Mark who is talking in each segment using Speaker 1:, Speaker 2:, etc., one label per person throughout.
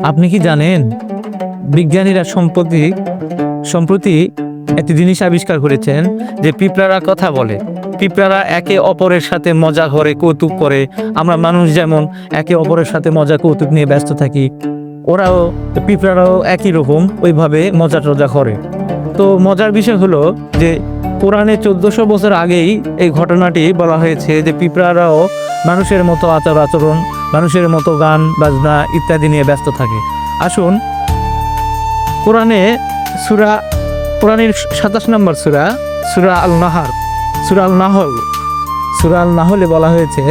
Speaker 1: আপনি কি জানেন বিজ্ঞানীরা সম্প্রতি সম্প্রতি একটি জিনিস আবিষ্কার করেছেন যে পিঁপড়ারা কথা বলে। পিঁপড়ারা একে অপরের সাথে মজা করে, কৌতুক করে। আমরা মানুষ যেমন একে অপরের সাথে মজা কৌতুক নিয়ে ব্যস্ত থাকি, ওরাও, পিঁপড়ারাও একই রকম ওইভাবে মজা টজা করে। তো মজার বিষয় হলো যে কোরআনে 1400 বছর আগেই এই ঘটনাটি বলা হয়েছে যে পিঁপড়ারাও মানুষের মতো আচরণ, মানুষের মতো গান বাজনা ইত্যাদি নিয়ে ব্যস্ত থাকে। আসুন কোরআনের 27 নম্বর সূরা আল নাহলে বলা হয়েছে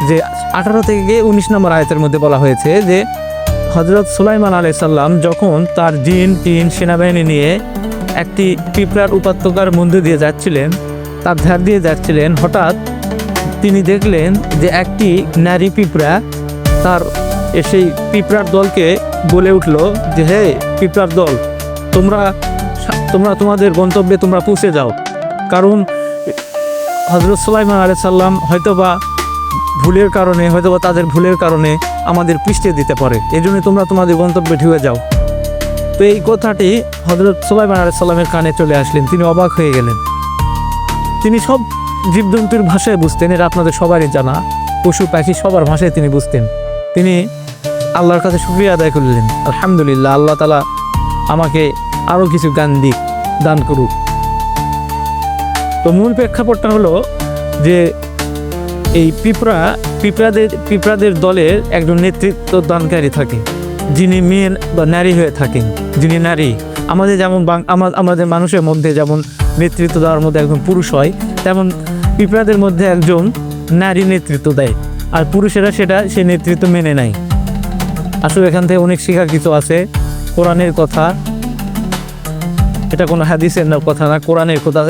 Speaker 1: যে 18 থেকে 19 নম্বর আয়াতের মধ্যে বলা হয়েছে যে হযরত সুলাইমান আলাইহিস সালাম যখন তার জিন সেনাবাহিনী নিয়ে একটি পিঁপড়ার উপত্যকার মধ্যে দিয়ে যাচ্ছিলেন, তার ধার দিয়ে যাচ্ছিলেন, হঠাৎ তিনি দেখলেন যে একটি নারী পিঁপড়া তার সেই পিঁপড়ার দলকে বলে উঠল যে হে পিঁপড়ার দল, তোমরা তোমাদের গন্তব্যে তোমরা পৌঁছে যাও, কারণ হযরত সুলাইমান আলাইহিস সালাম হয়তোবা তাদের ভুলের কারণে আমাদের পৃষ্ঠে দিতে পারে, এই জন্য তোমরা তোমাদের গন্তব্যে ঢুকে যাও। তো এই কথাটি হযরত সুলাইমান আলাইহিস সালামের কানে চলে আসলেন। তিনি অবাক হয়ে গেলেন। তিনি সব জীবজন্তুর ভাষায় বুঝতেন, এটা আপনাদের সবারই জানা, পশু পাখি সবার ভাষায় তিনি বুঝতেন। তিনি আল্লাহর কাছে শুকরিয়া আদায় করলেন, আলহামদুলিল্লাহ, আল্লাহ তাআলা আমাকে আরও কিছু জ্ঞান দান করুক। তো মূল প্রেক্ষাপটটা হলো যে এই পিঁপড়াদের দলের একজন নেতৃত্ব দানকারী থাকে, যিনি মেয়ে বা নারী হয়ে থাকেন, যিনি নারী। আমাদের যেমন আমাদের মানুষের মধ্যে যেমন নেতৃত্ব দেওয়ার মধ্যে একজন পুরুষ হয়, তেমন পিঁপড়াদের মধ্যে একজন নারী নেতৃত্ব দেয়, আর পুরুষেরা সেই নেতৃত্ব মেনে নেয়। আসলে এখান থেকে অনেক শেখার কিছু আছে। কোরআনের কথা, এটা কোনো হাদিসের কথা না, কোরআনের কথা।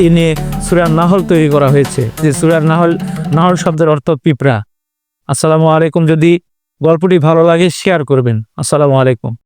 Speaker 1: এই নিয়ে সূরা নাহল তৈরি করা হয়েছে, যে সূরা নাহল শব্দের অর্থ পিঁপড়া। আসসালামু আলাইকুম। যদি গল্পটি ভালো লাগে শেয়ার করবেন। আসসালামু আলাইকুম।